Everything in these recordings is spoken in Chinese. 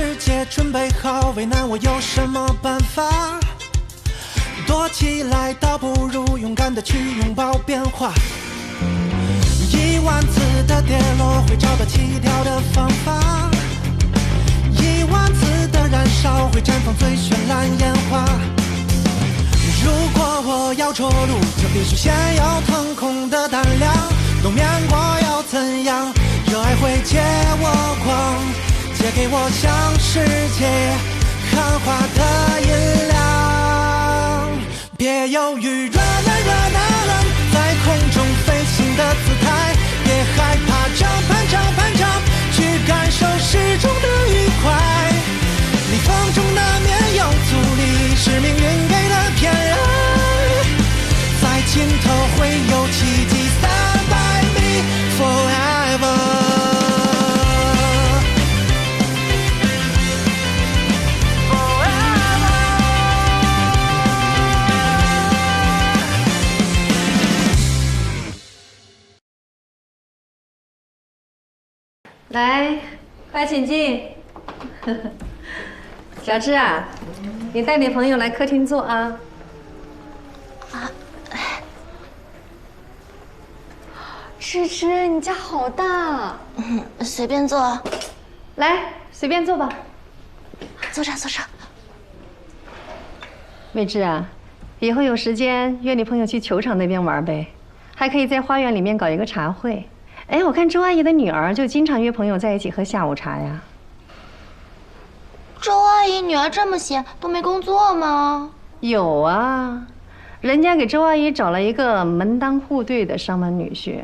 世界准备好为难我，有什么办法？躲起来倒不如勇敢的去拥抱变化。10000次的跌落会找到起跳的方法，10000次的燃烧会绽放最绚烂烟花。如果我要着陆，就必须先有腾空的胆量。冬眠过要怎样？热爱会借我光，借给我向世界喊话的音量。别犹豫，热男热男人，在空中飞行的姿态。别害怕，张盘张盘张，去感受诗中的愉快。逆风中难免有阻力，是命运给的偏爱。在尽头会有奇迹，300米 forever。来，快请进。小芝啊，你带你朋友来客厅坐啊。芝芝，你家好大。随便坐。来，随便坐吧。坐这，坐这。美芝啊，以后有时间约你朋友去球场那边玩呗，还可以在花园里面搞一个茶会。哎，我看周阿姨的女儿就经常约朋友在一起喝下午茶呀。周阿姨女儿这么闲，都没工作吗？有啊，人家给周阿姨找了一个门当户对的上门女婿，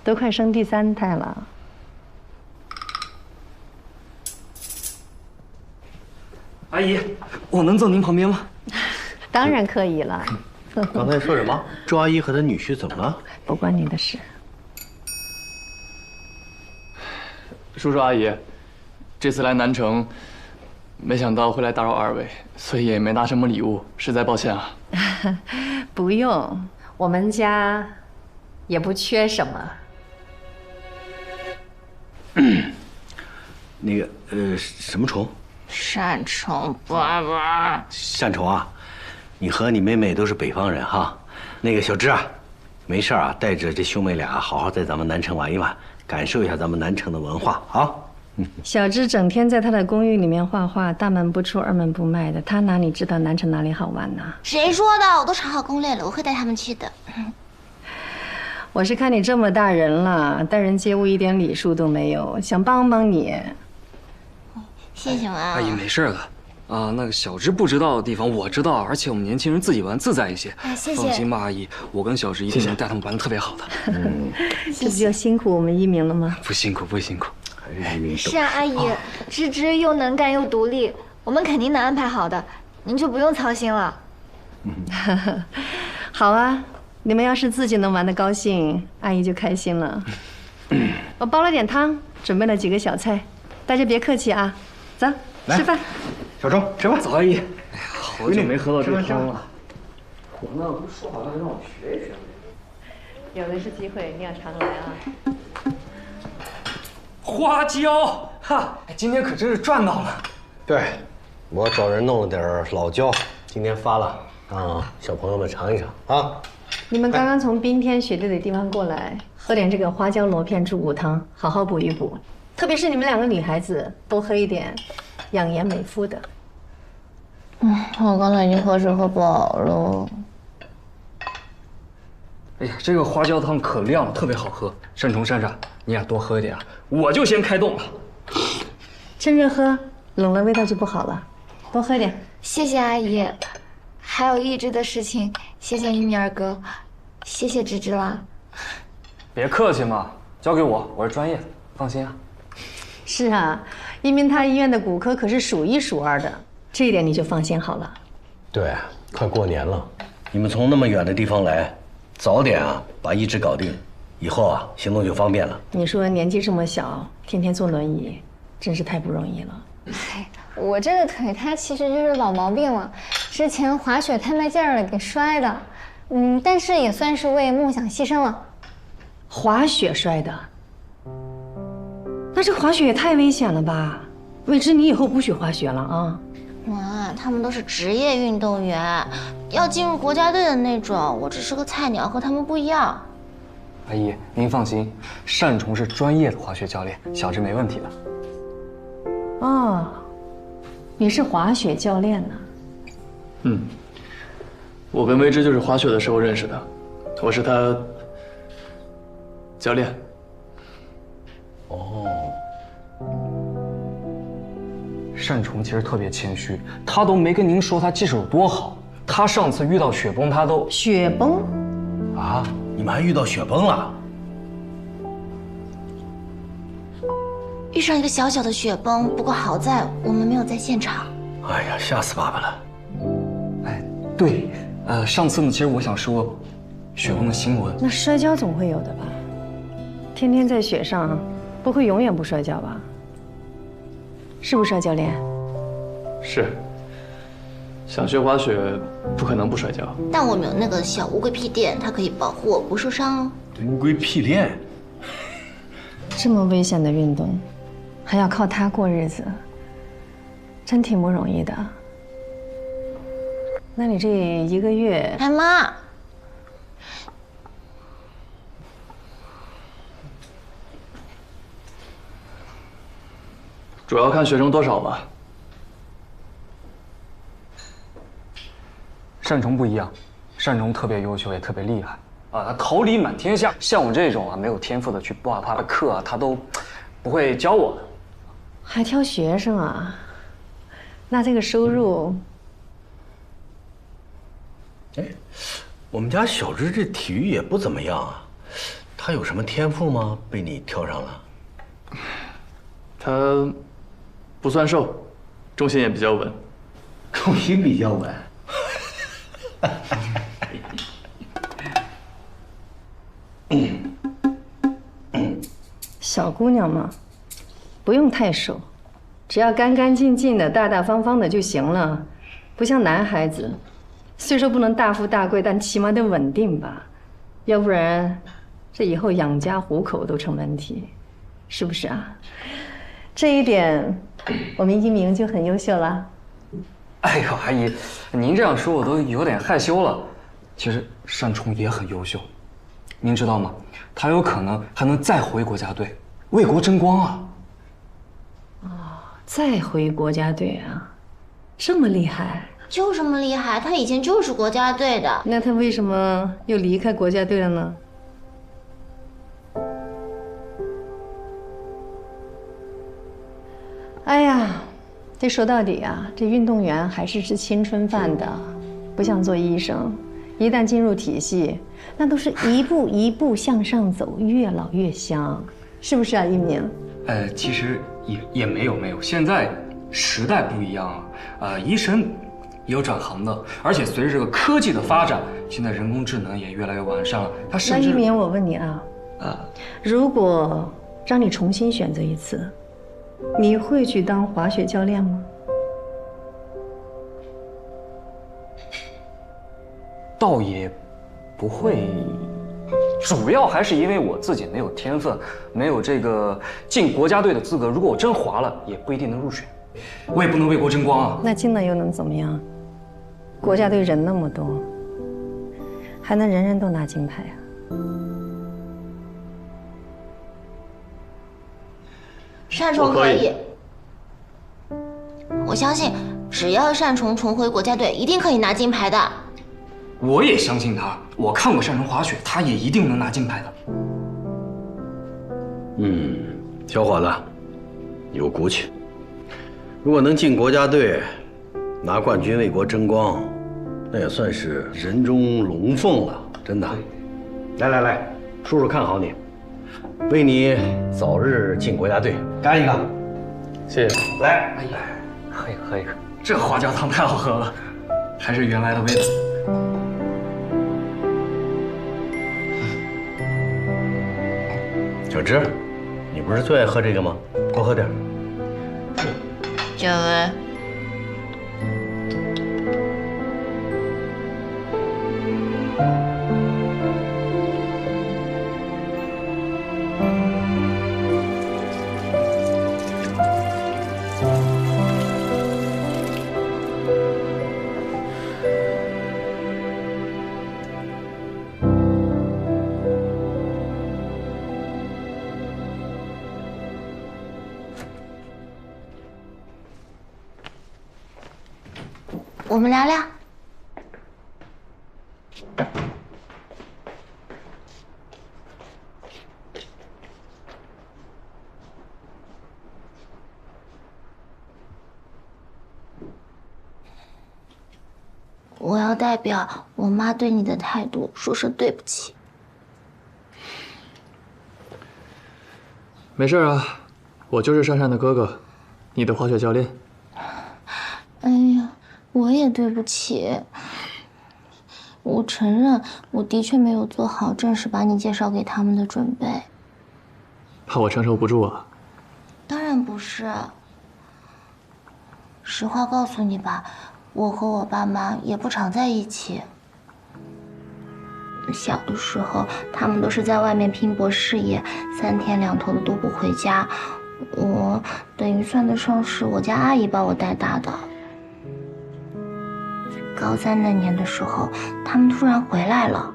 都快生第3胎了。阿姨，我能坐您旁边吗？当然可以了。刚才说什么？周阿姨和她女婿怎么了？不关你的事。叔叔阿姨，这次来南城，没想到会来打扰2位，所以也没拿什么礼物，实在抱歉啊。不用，我们家也不缺什么。那个什么虫？扇虫，爸爸。扇虫啊！你和你妹妹都是北方人哈。那个小芝啊，没事啊，带着这兄妹俩好好在咱们南城玩一玩。感受一下咱们南城的文化啊！小芝整天在她的公寓里面画画，大门不出二门不迈的，她哪里知道南城哪里好玩呢？谁说的？我都查好攻略了，我会带他们去的。我是看你这么大人了，待人接物一点礼数都没有，想帮帮你。谢谢妈妈。阿姨没事的，啊，那个小芝不知道的地方我知道，而且我们年轻人自己玩自在一些。哎，谢谢。放心吧，阿姨，我跟小芝一定能带他们玩得特别好的。这不就辛苦我们一鸣了吗？不辛苦，不辛苦。是啊，阿姨，芝芝又能干又独立，我们肯定能安排好的，您就不用操心了。好啊，你们要是自己能玩得高兴，阿姨就开心了。我煲了点汤，准备了几个小菜，大家别客气啊。走，吃饭。小周，吃饭。走，阿姨。哎呀，好久没喝到这汤了。我呢，不是说好了让我学一学吗？有的是机会，你要常来啊。花椒，哈，今天可真是赚到了。对，我找人弄了点老椒，今天发了，让小朋友们尝一尝啊。你们刚刚从冰天雪地的地方过来，喝点这个花椒螺片猪骨汤，好好补一补。特别是你们2个女孩子，多喝一点，养颜美肤的。我刚才已经喝水喝饱了。哎呀，这个花椒汤可亮了，特别好喝。山虫、珊珊，你俩多喝一点啊，我就先开动了。趁热喝，冷了味道就不好了。多喝点。谢谢阿姨，还有一直的事情，谢谢你二哥，谢谢芝芝啦。别客气嘛，交给我，我是专业的，放心啊。是啊，一鸣他医院的骨科可是数1数2的，这一点你就放心好了。对，快过年了，你们从那么远的地方来，早点啊把移植搞定，以后啊行动就方便了。你说年纪这么小，天天坐轮椅，真是太不容易了。哎，我这个腿它其实就是老毛病了，之前滑雪太卖劲儿了给摔的，但是也算是为梦想牺牲了。滑雪摔的？那这滑雪也太危险了吧？未知，你以后不许滑雪了啊！妈，他们都是职业运动员，要进入国家队的那种。我只是个菜鸟，和他们不一样。阿姨，您放心，单崇是专业的滑雪教练，小芝没问题的。哦，你是滑雪教练呢？嗯，我跟未知就是滑雪的时候认识的，我是他教练。哦，单崇其实特别谦虚，他都没跟您说他技术有多好。他上次遇到雪崩，他都雪崩？啊，你们还遇到雪崩了？遇上一个小小的雪崩，不过好在我们没有在现场。哎呀，吓死爸爸了！哎，对，上次呢，其实我想说，雪崩的新闻。那摔跤总会有的吧？天天在雪上，不会永远不摔跤吧？是不是啊，教练？是。想学滑雪，不可能不摔跤。但我们有那个小乌龟屁垫，它可以保护我不受伤哦。乌龟屁垫，这么危险的运动，还要靠它过日子，真挺不容易的。那你这1个月，哎妈，主要看学生多少吧。单崇不一样，单崇特别优秀，也特别厉害啊，他桃李满天下。像我这种啊没有天赋的，去报他的课啊，他都不会教我的。还挑学生啊？那这个收入……哎，我们家小芝这体育也不怎么样啊，她有什么天赋吗？被你挑上了？他不算瘦，重心也比较稳。重心比较稳。小姑娘嘛，不用太瘦，只要干干净净的、大大方方的就行了。不像男孩子，虽说不能大富大贵，但起码得稳定吧，要不然这以后养家糊口都成问题，是不是啊？这一点，我们一鸣就很优秀了。哎呦，阿姨，您这样说我都有点害羞了。其实单崇也很优秀，您知道吗？他有可能还能再回国家队，为国争光啊！哦，再回国家队啊，这么厉害？就这么厉害，他以前就是国家队的。那他为什么又离开国家队了呢？哎呀，这说到底啊，这运动员还是吃青春饭的，不像做医生，一旦进入体系，那都是一步一步向上走，越老越香，是不是啊，一鸣？其实也没有，现在时代不一样了，医生也有转行的，而且随着这个科技的发展，现在人工智能也越来越完善了。他甚至……那一鸣，我问你啊，如果让你重新选择一次，你会去当滑雪教练吗？倒也不会，主要还是因为我自己没有天分，没有这个进国家队的资格。如果我真滑了，也不一定能入选，我也不能为国争光啊。那进了又能怎么样？国家队人那么多，还能人人都拿金牌啊？单崇可以，我相信，只要单崇重回国家队，一定可以拿金牌的。我也相信他，我看过单崇滑雪，他也一定能拿金牌的。小伙子，有骨气。如果能进国家队，拿冠军为国争光，那也算是人中龙凤了，真的。来，叔叔看好你，为你早日进国家队干一个。谢谢。来，哎呀，喝一个，这花椒汤太好喝了，还是原来的味道。小芝，你不是最爱喝这个吗？多喝点。这位。我们聊聊。我要代表我妈对你的态度说声对不起。没事啊，我就是珊珊的哥哥，你的滑雪教练。哎呀，我也对不起。我承认，我的确没有做好正式把你介绍给他们的准备。怕我承受不住啊？当然不是。实话告诉你吧，我和我爸妈也不常在一起。小的时候，他们都是在外面拼搏事业，3天2头的都不回家。我等于算得上是我家阿姨把我带大的。高3那年的时候，他们突然回来了，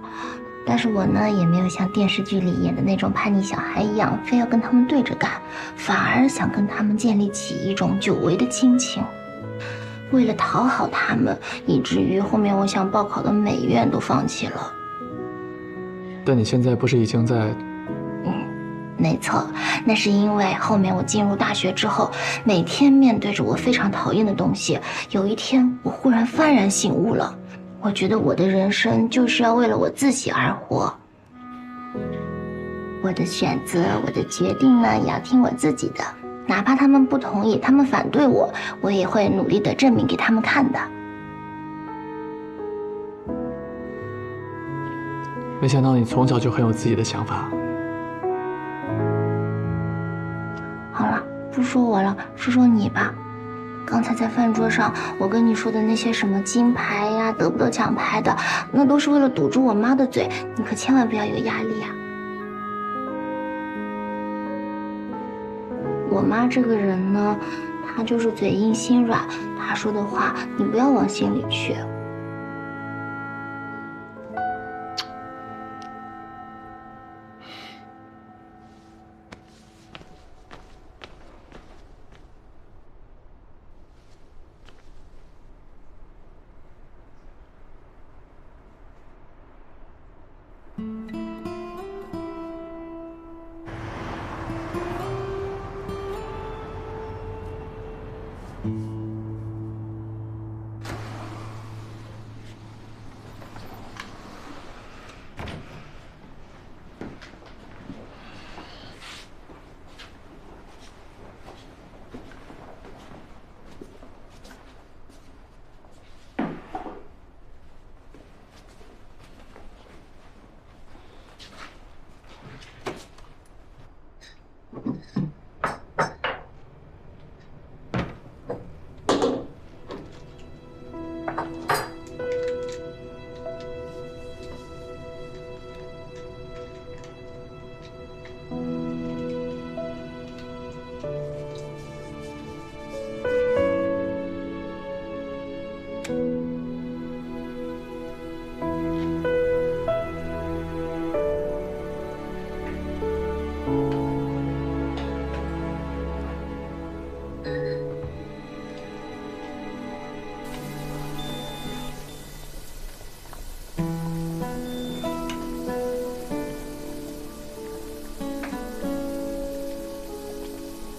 但是我呢也没有像电视剧里演的那种叛逆小孩一样，非要跟他们对着干，反而想跟他们建立起一种久违的亲情。为了讨好他们，以至于后面我想报考的美院都放弃了。但你现在不是已经在……没错，那是因为后面我进入大学之后，每天面对着我非常讨厌的东西，有一天我忽然幡然醒悟了，我觉得我的人生就是要为了我自己而活。我的选择，我的决定呢，也要听我自己的，哪怕他们不同意，他们反对我，我也会努力的证明给他们看的。没想到你从小就很有自己的想法。好了，不说我了，说说你吧。刚才在饭桌上，我跟你说的那些什么金牌呀、得不得奖牌的，那都是为了堵住我妈的嘴，你可千万不要有压力啊。我妈这个人呢，她就是嘴硬心软，她说的话你不要往心里去。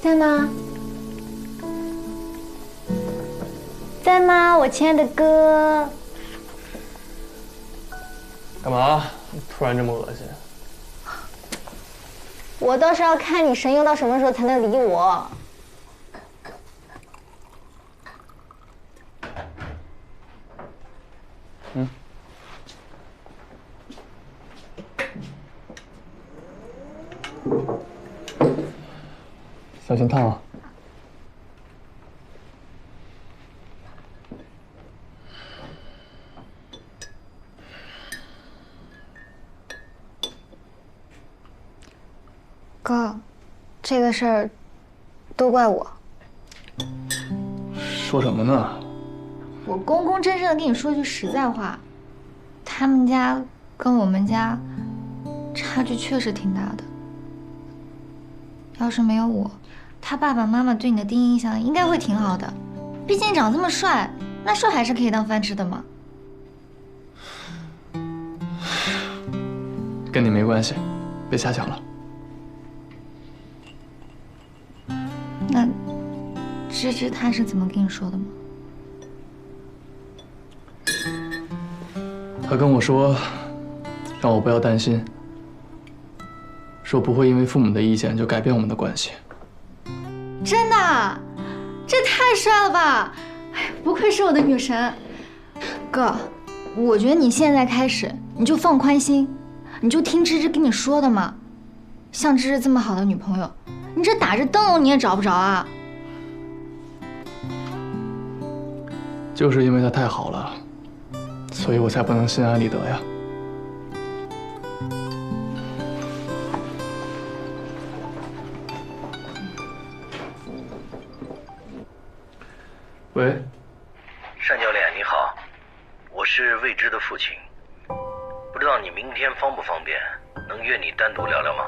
在吗？在吗，我亲爱的哥？干嘛？突然这么恶心？我倒是要看你神游到什么时候才能理我。小心烫啊！哥，这个事儿都怪我。说什么呢？我公公正正的跟你说句实在话，他们家跟我们家差距确实挺大的。要是没有我，他爸爸妈妈对你的第一印象应该会挺好的。毕竟你长这么帅，那说还是可以当饭吃的嘛。跟你没关系，别瞎想了。那芝芝她是怎么跟你说的吗？他跟我说，让我不要担心，说不会因为父母的意见就改变我们的关系。真的？这太帅了吧！哎，不愧是我的女神。哥，我觉得你现在开始你就放宽心，你就听芝芝跟你说的嘛。像芝芝这么好的女朋友，你这打着灯笼你也找不着啊。就是因为她太好了，所以我才不能心安理得呀。喂，单教练你好，我是未知的父亲，不知道你明天方不方便，能约你单独聊聊吗？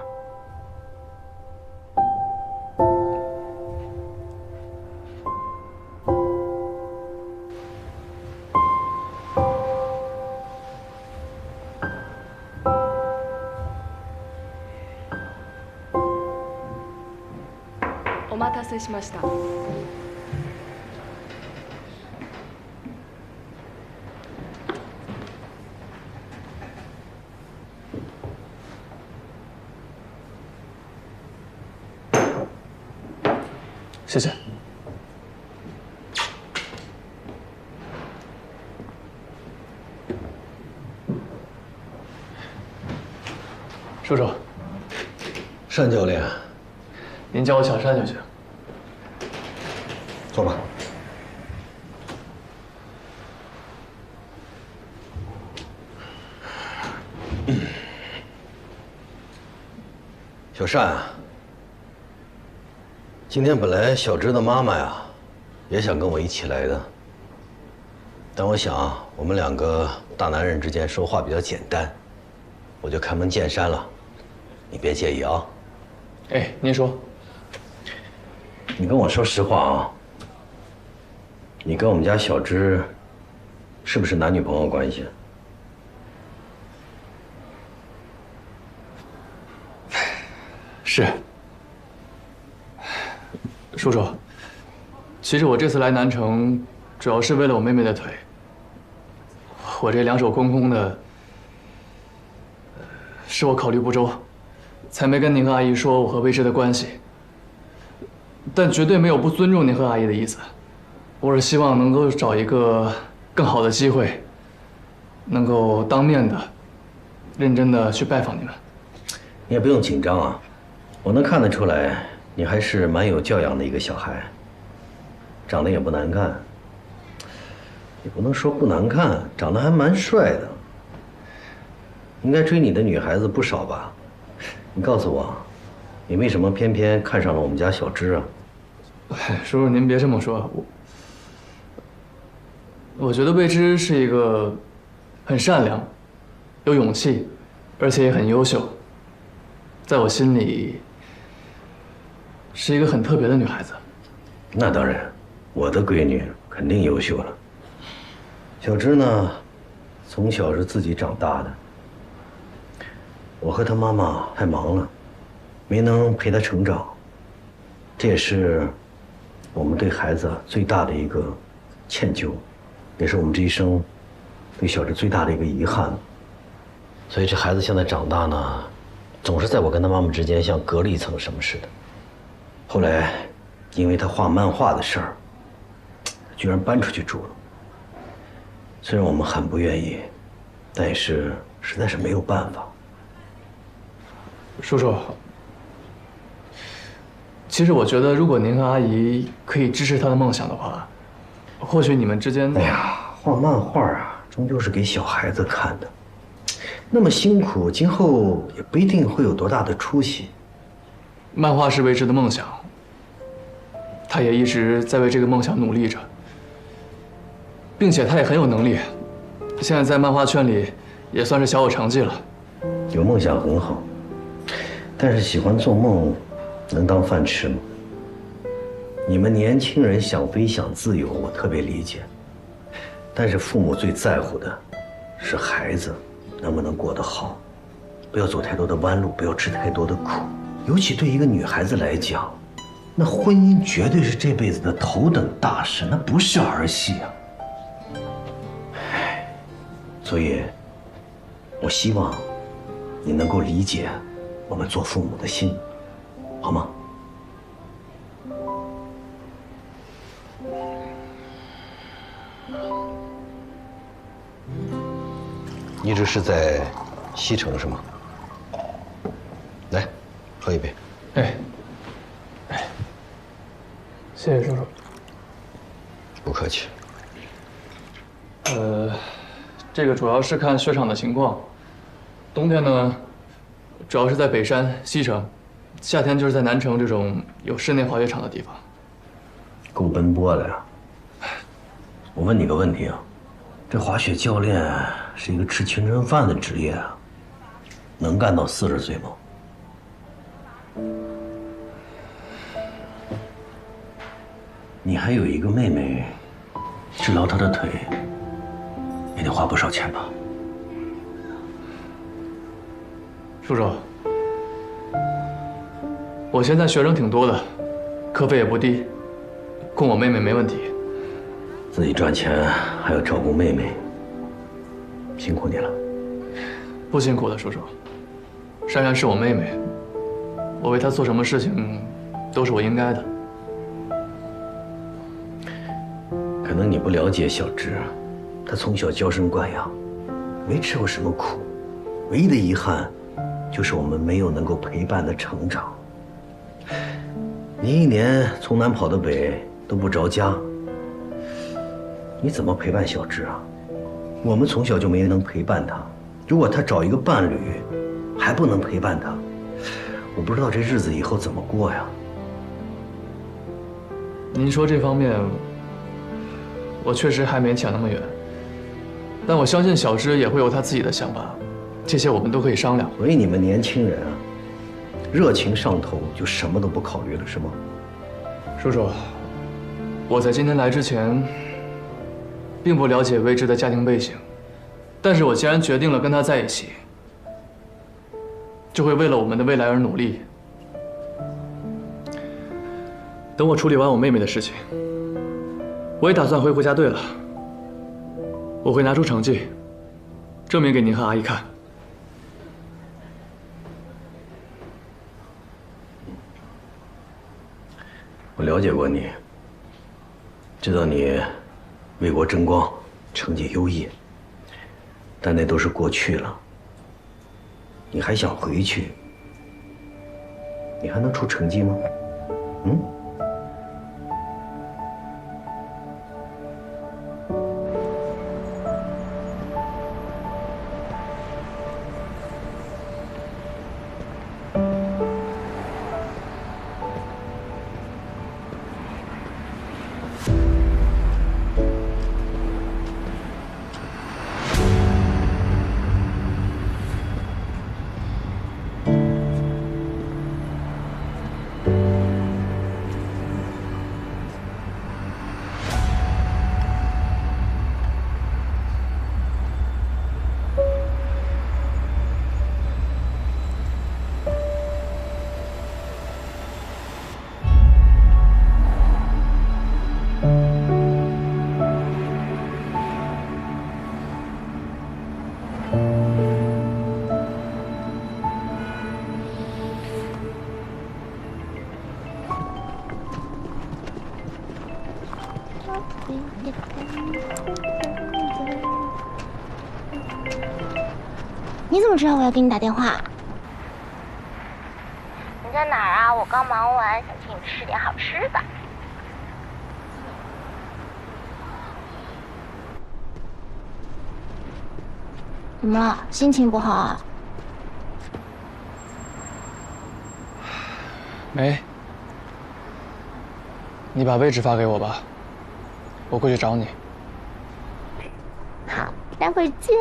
お待たせしました。谢谢。叔叔，单教练，您叫我小单就行。坐吧。小单啊，今天本来小芝的妈妈呀，也想跟我一起来的，但我想我们两个大男人之间说话比较简单，我就开门见山了，你别介意啊。哎，您说。你跟我说实话啊，你跟我们家小芝是不是男女朋友关系？是。叔叔，其实我这次来南城，主要是为了我妹妹的腿。我这两手空空的，是我考虑不周，才没跟您和阿姨说我和未知的关系。但绝对没有不尊重您和阿姨的意思。我是希望能够找一个更好的机会，能够当面的、认真的去拜访你们。你也不用紧张啊，我能看得出来，你还是蛮有教养的一个小孩，长得也不难看，也不能说不难看，长得还蛮帅的。应该追你的女孩子不少吧？你告诉我，你为什么偏偏看上了我们家小芝啊？叔叔，您别这么说，我觉得未知是一个很善良、有勇气，而且也很优秀，在我心里是一个很特别的女孩子。那当然，我的闺女肯定优秀了。小芝呢，从小是自己长大的，我和她妈妈太忙了，没能陪她成长，这也是我们对孩子最大的一个歉疚，也是我们这一生对小芝最大的一个遗憾。所以这孩子现在长大呢，总是在我跟他妈妈之间像隔了一层什么似的。后来，因为他画漫画的事儿，居然搬出去住了。虽然我们很不愿意，但也是实在是没有办法。叔叔，其实我觉得，如果您和阿姨可以支持她的梦想的话，或许你们之间……哎呀，画漫画啊，终究是给小孩子看的，那么辛苦，今后也不一定会有多大的出息。漫画是未知的梦想，他也一直在为这个梦想努力着，并且他也很有能力，现在在漫画圈里也算是小有成绩了。有梦想很好，但是喜欢做梦，能当饭吃吗？你们年轻人想飞想自由，我特别理解，但是父母最在乎的是孩子能不能过得好，不要走太多的弯路，不要吃太多的苦。尤其对一个女孩子来讲，那婚姻绝对是这辈子的头等大事，那不是儿戏啊。所以，我希望你能够理解我们做父母的心，好吗？一直是在西城是吗？来，喝一杯。哎，谢谢叔叔。不客气。这个主要是看雪场的情况。冬天呢，主要是在北山、西城；夏天就是在南城这种有室内滑雪场的地方。够奔波的呀。我问你个问题啊，这滑雪教练是一个吃青春饭的职业啊，能干到40岁吗？你还有一个妹妹，治疗她的腿也得花不少钱吧？叔叔，我现在学生挺多的，课费也不低，供我妹妹没问题。自己赚钱还要照顾妹妹，辛苦你了。不辛苦的，叔叔。珊珊是我妹妹，我为她做什么事情都是我应该的。可能你不了解小芝，她从小娇生惯养，没吃过什么苦，唯一的遗憾就是我们没有能够陪伴她成长。你一年从南跑到北都不着家，你怎么陪伴小芝啊？我们从小就没能陪伴她，如果她找一个伴侣还不能陪伴她，我不知道这日子以后怎么过呀。您说这方面，我确实还没想那么远，但我相信小芝也会有她自己的想法，这些我们都可以商量。所以你们年轻人啊，热情上头就什么都不考虑了，是吗？叔叔，我在今天来之前，并不了解未知的家庭背景，但是我既然决定了跟他在一起，就会为了我们的未来而努力。等我处理完我妹妹的事情，我也打算回国家队了。我会拿出成绩，证明给您和阿姨看。我了解过你，知道你为国争光，成绩优异，但那都是过去了。你还想回去？你还能出成绩吗？嗯？你怎么知道我要给你打电话？你在哪儿啊？我刚忙完，想请你吃点好吃的。怎么了？心情不好啊？没。你把位置发给我吧，我过去找你。好，待会儿见。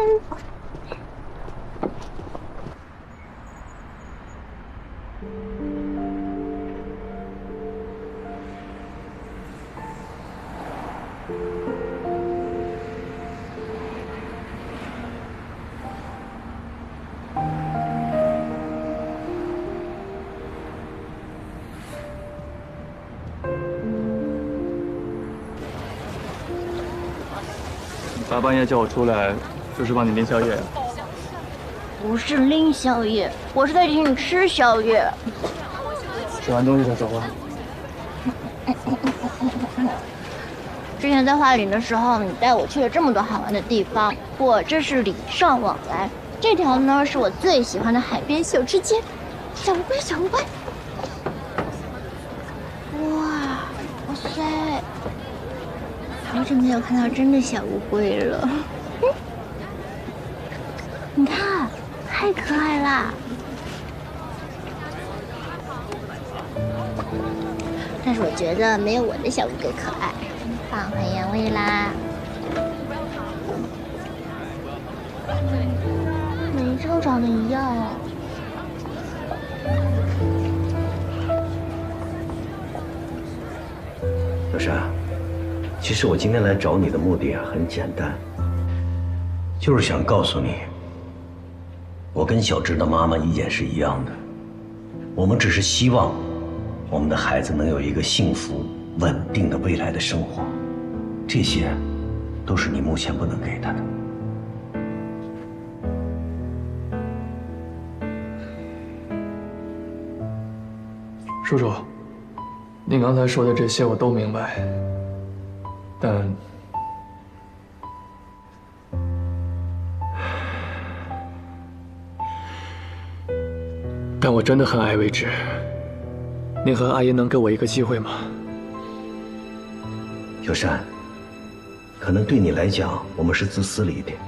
大半夜叫我出来，就是帮你拎宵夜啊？不是拎宵夜，我是在请你吃宵夜。吃完东西再说话。之前在花岭的时候，你带我去了这么多好玩的地方，我这是礼尚往来。这条呢是我最喜欢的海边小吃街，小乌龟，小乌龟。哇塞，好久没有看到真的小乌龟了。你看，太可爱啦！但是我觉得没有我的小乌龟可爱。放回原位啦，每一只都长得一样啊。小山，其实我今天来找你的目的啊很简单，就是想告诉你，我跟小芝的妈妈意见是一样的，我们只是希望我们的孩子能有一个幸福稳定的未来的生活。这些都是你目前不能给他的。叔叔，你刚才说的这些我都明白，但我真的很爱未知。您和阿姨能给我一个机会吗？小山，可能对你来讲，我们是自私了一点。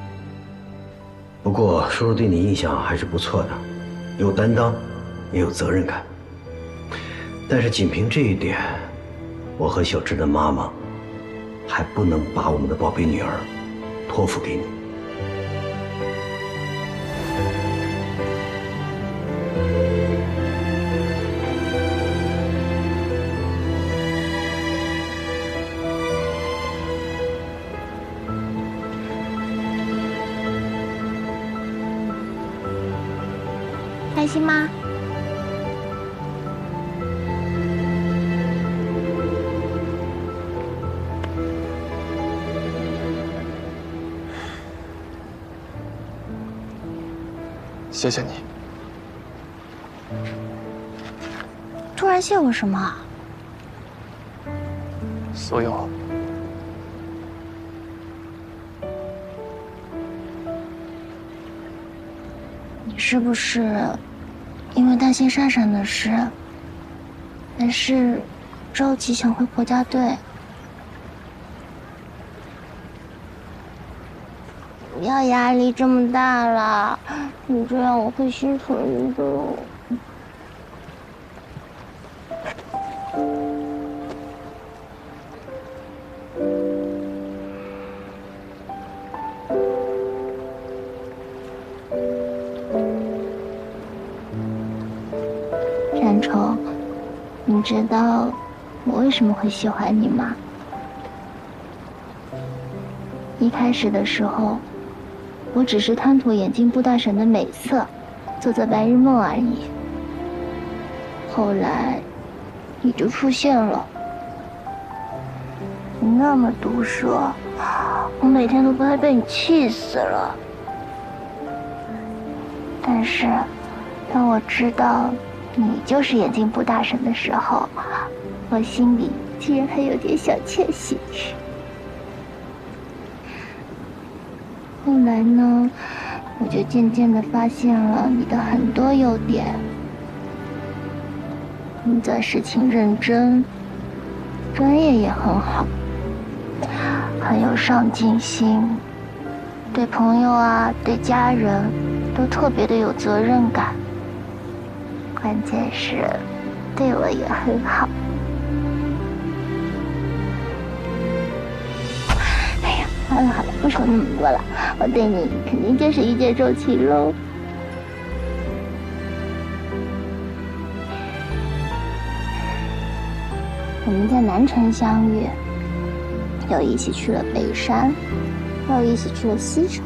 不过叔叔对你印象还是不错的，有担当，也有责任感。但是仅凭这一点，我和小芝的妈妈还不能把我们的宝贝女儿托付给你。开心吗？谢谢你。突然谢我什么？所有。你是不是因为担心珊珊的事，还是着急想回国家队？不要压力这么大了，你这样我会心疼的。山虫，你知道我为什么会喜欢你吗？一开始的时候，我只是贪图眼镜布大神的美色，做做白日梦而已。后来，你就出现了。你那么毒舌，我每天都快被你气死了。但是，当我知道你就是眼镜布大神的时候，我心里竟然还有点小窃喜。后来呢，我就渐渐地发现了你的很多优点。你做事情认真，专业也很好，很有上进心，对朋友啊，对家人都特别的有责任感。关键是，对我也很好。哎呀，好了好了，不说那么多了，我对你肯定就是一见钟情喽。我们在南城相遇，又一起去了北山，又一起去了西城，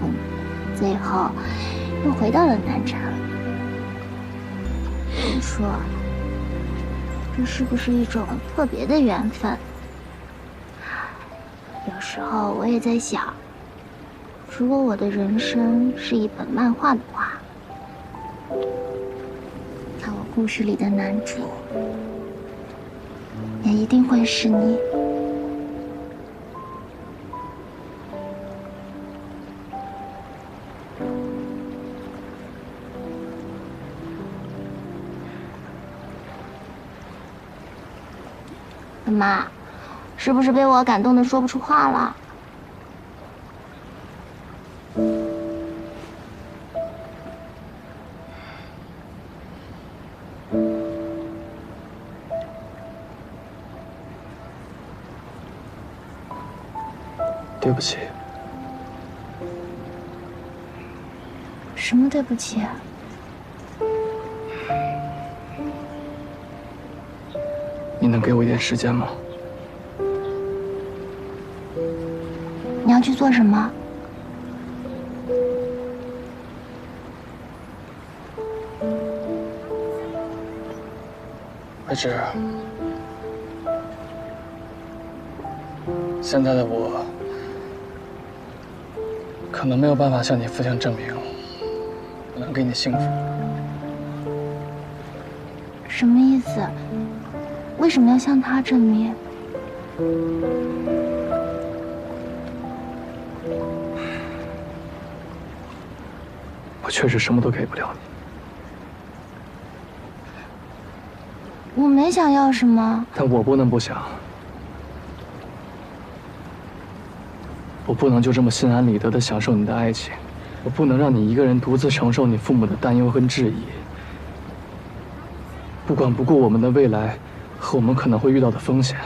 最后又回到了南城。你说，这是不是一种特别的缘分？有时候我也在想，如果我的人生是一本漫画的话，那我故事里的男主也一定会是你。妈，是不是被我感动的说不出话了？对不起。什么对不起啊？你能给我一点时间吗？你要去做什么？慧芝，现在的我可能没有办法向你父亲证明我能给你幸福。什么意思？为什么要向他证明？我确实什么都给不了你。我没想要什么，但我不能不想，我不能就这么心安理得地享受你的爱情，我不能让你一个人独自承受你父母的担忧和质疑，不管不顾我们的未来和我们可能会遇到的风险。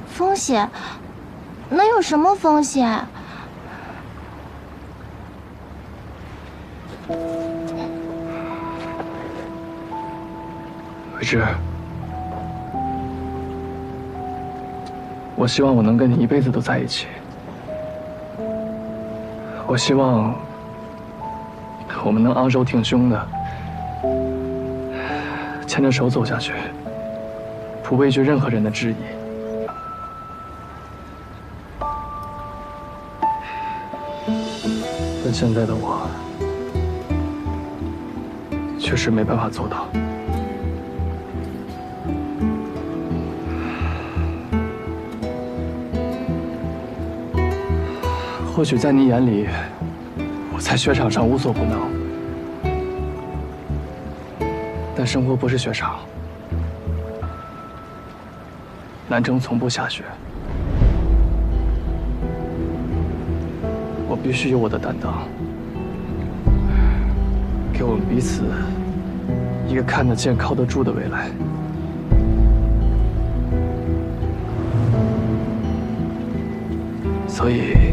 风险？能有什么风险？慧芝，我希望我能跟你一辈子都在一起。我希望我们能昂首挺胸的牵着手走下去，不畏惧任何人的质疑。但现在的我确实没办法做到。或许在你眼里，我在雪场上无所不能，但生活不是雪场，南城从不下雪。我必须有我的担当，给我们彼此一个看得见、靠得住的未来。所以，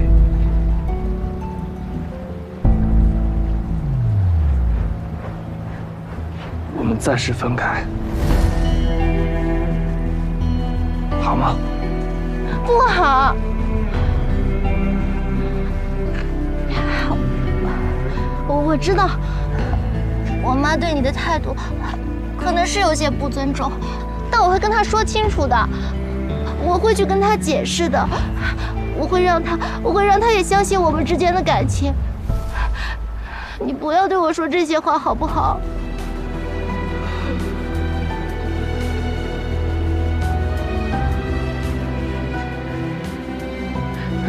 我们暂时分开，好吗？不好。我知道，我妈对你的态度可能是有些不尊重，但我会跟她说清楚的，我会去跟她解释的，我会让她也相信我们之间的感情。你不要对我说这些话，好不好？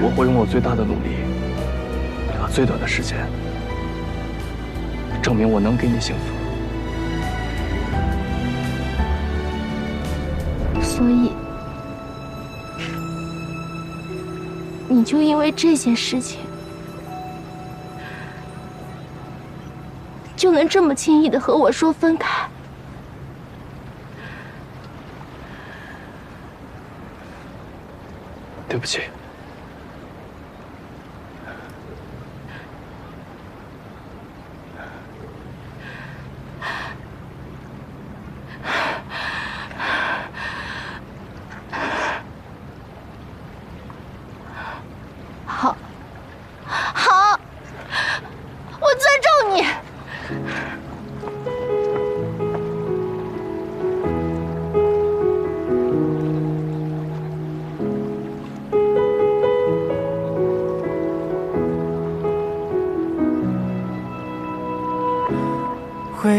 我会用我最大的努力和最短的时间，证明我能给你幸福。所以，你就因为这些事情，就能这么轻易的和我说分开？对不起。好，我尊重你。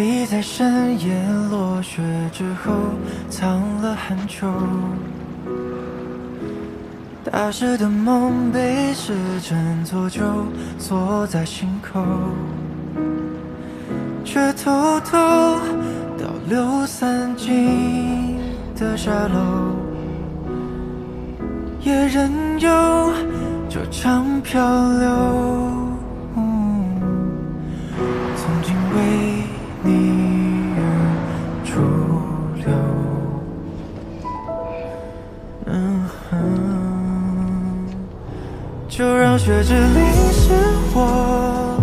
忆在深夜落雪之后藏了很久，大师的梦被时针做旧，锁在心口，却偷偷倒流散尽的沙漏，也任由这场漂流。从今为你而驻留。就让雪之淋湿我，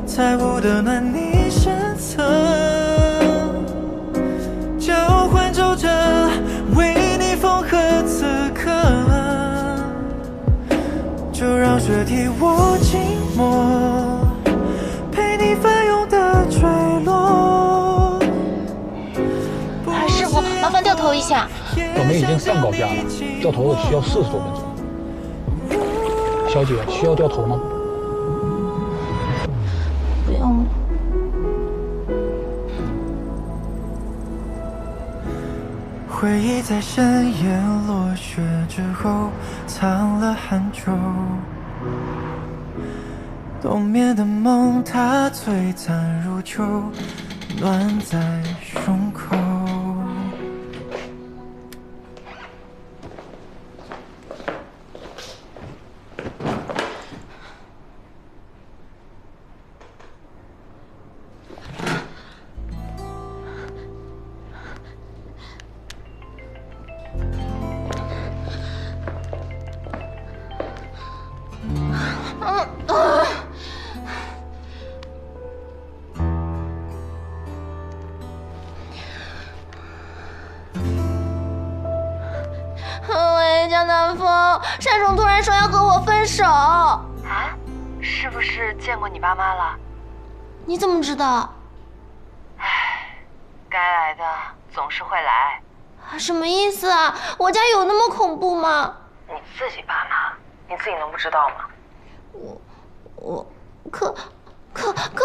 猜不得暖你身侧，交换皱褶，为你缝合此刻。就让雪替我静默，陪你翻涌的坠落。师傅，麻烦掉头一下。我们已经上高架了，掉头需要40多分钟。小姐，需要掉头吗？不用。回忆在深夜落雪之后藏了很久，冬眠的梦它璀璨如秋，暖在胸口。喂，江南风，单总突然说要和我分手。啊？是不是见过你爸妈了？你怎么知道？唉，该来的总是会来。什么意思啊？我家有那么恐怖吗？你自己爸妈，你自己能不知道吗？可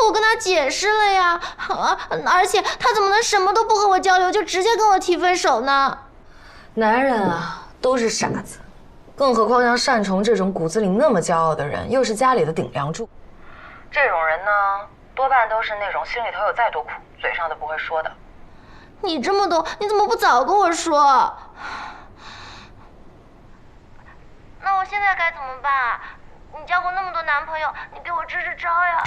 我跟他解释了呀，而且他怎么能什么都不和我交流，就直接跟我提分手呢？男人啊，都是傻子，更何况像单崇这种骨子里那么骄傲的人，又是家里的顶梁柱。这种人呢，多半都是那种心里头有再多苦，嘴上都不会说的。你这么懂，你怎么不早跟我说？那我现在该怎么办啊？你交过那么多男朋友，你给我支支招呀！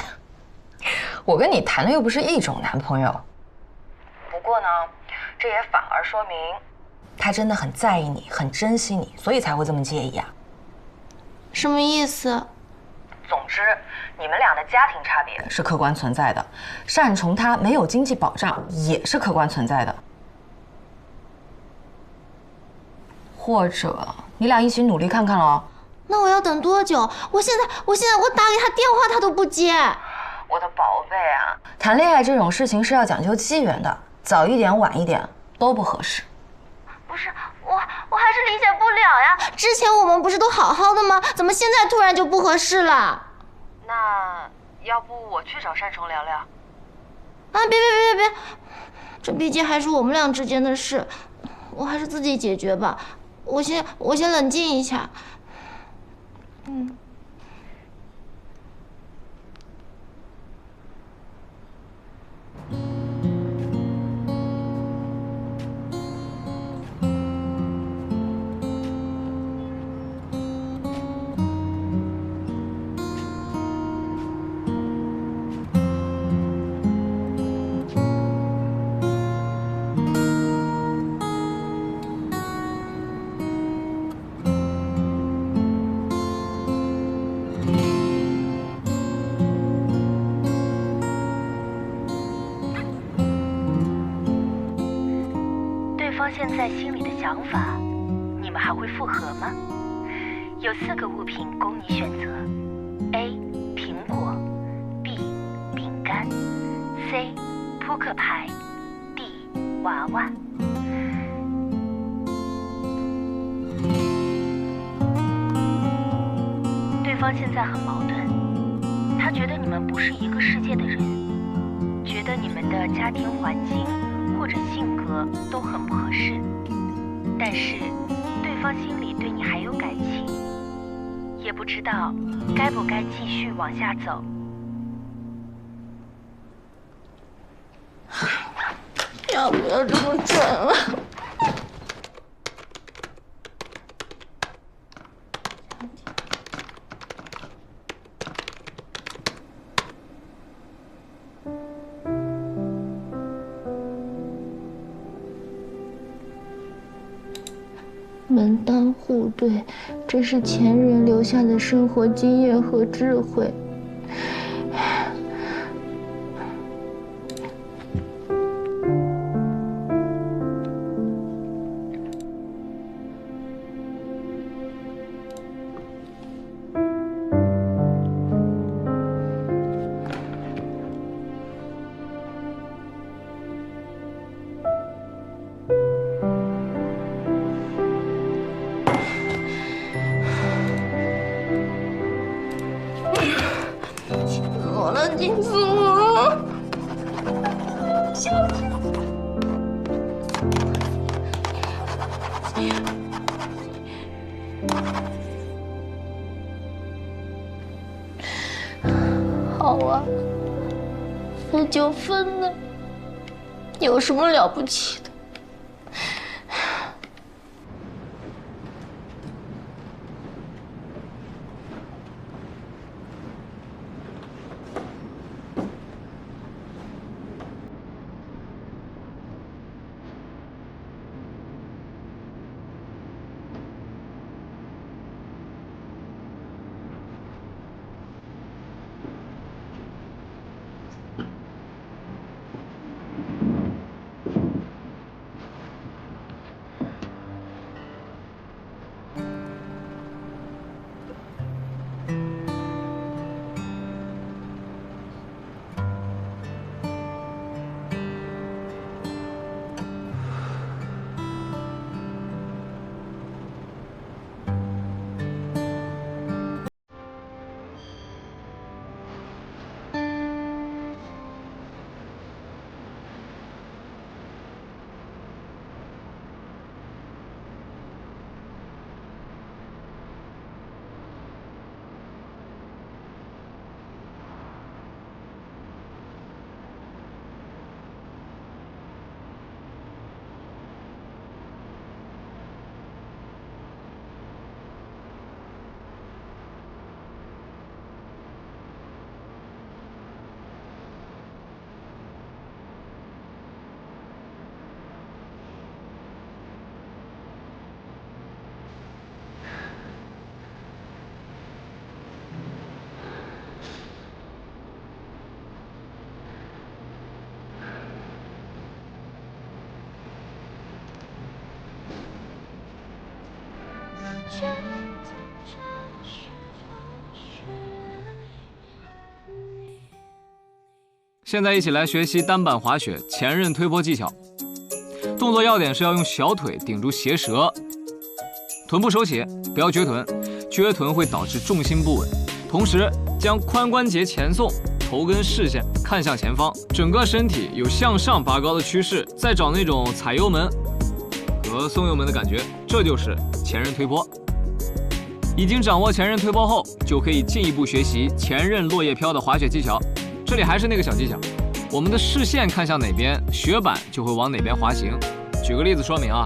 我跟你谈的又不是一种男朋友。不过呢，这也反而说明他真的很在意你，很珍惜你，所以才会这么介意啊。什么意思？总之，你们俩的家庭差别是客观存在的，单崇他没有经济保障也是客观存在的。或者你俩一起努力看看喽。那我要等多久？我现在我打给他电话他都不接。我的宝贝啊，谈恋爱这种事情是要讲究机缘的，早一点晚一点都不合适。不是，我还是理解不了呀。之前我们不是都好好的吗？怎么现在突然就不合适了？那要不我去找单崇聊聊？啊，别，这毕竟还是我们俩之间的事，我还是自己解决吧。我先冷静一下。现在心里的想法，你们还会复合吗？有4个物品供你选择 ：A. 苹果 ，B. 饼干 ，C. 扑克牌 ，D. 娃娃。对方现在很矛盾，他觉得你们不是一个世界的人，觉得你们的家庭环境或者性格都很不合适，但是对方心里对你还有感情，也不知道该不该继续往下走。要不要这么蠢啊？门当户对，这是前人留下的生活经验和智慧。我了，金子我，笑死！好啊，分就分呢，有什么了不起的？现在一起来学习单板滑雪前刃推坡技巧。动作要点是要用小腿顶住鞋舌，臀部收起，不要撅臀，撅臀会导致重心不稳。同时将髋关节前送，头跟视线看向前方，整个身体有向上拔高的趋势，再找那种踩油门和松油门的感觉，这就是前刃推坡。已经掌握前刃推坡后，就可以进一步学习前刃落叶飘的滑雪技巧。这里还是那个小技巧，我们的视线看向哪边，雪板就会往哪边滑行。举个例子说明啊，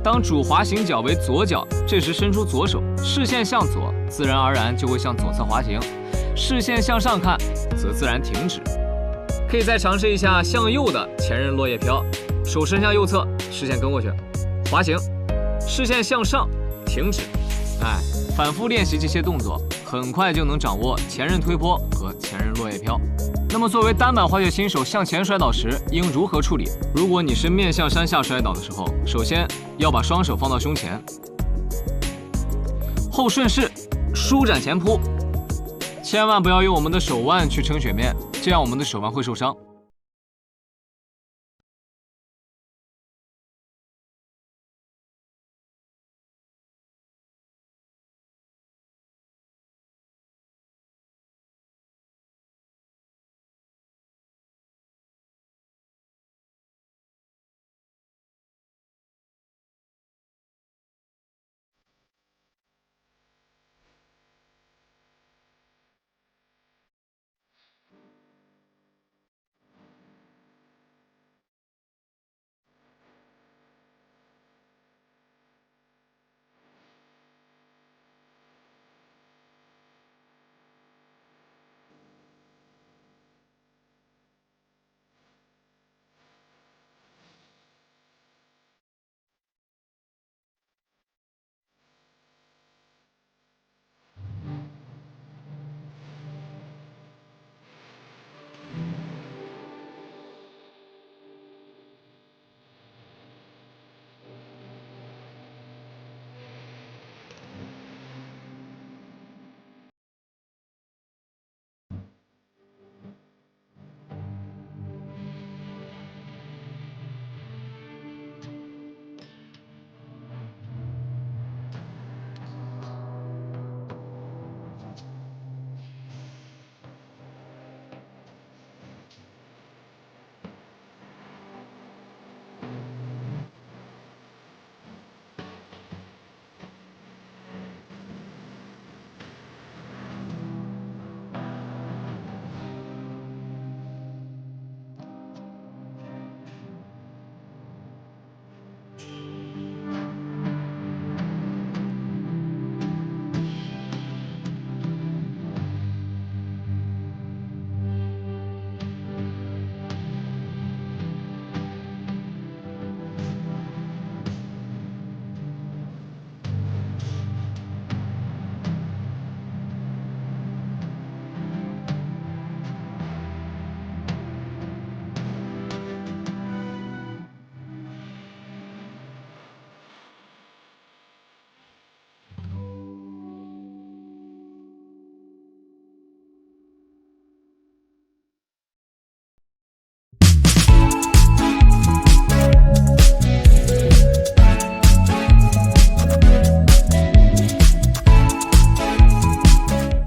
当主滑行脚为左脚，这时伸出左手，视线向左，自然而然就会向左侧滑行；视线向上看，则自然停止。可以再尝试一下向右的前刃落叶飘，手伸向右侧，视线跟过去，滑行，视线向上，停止。反复练习这些动作，很快就能掌握前刃推坡和前刃落叶飘。那么作为单板滑雪新手向前摔倒时应如何处理？如果你是面向山下摔倒的时候，首先要把双手放到胸前，后顺势舒展前扑，千万不要用我们的手腕去撑雪面，这样我们的手腕会受伤。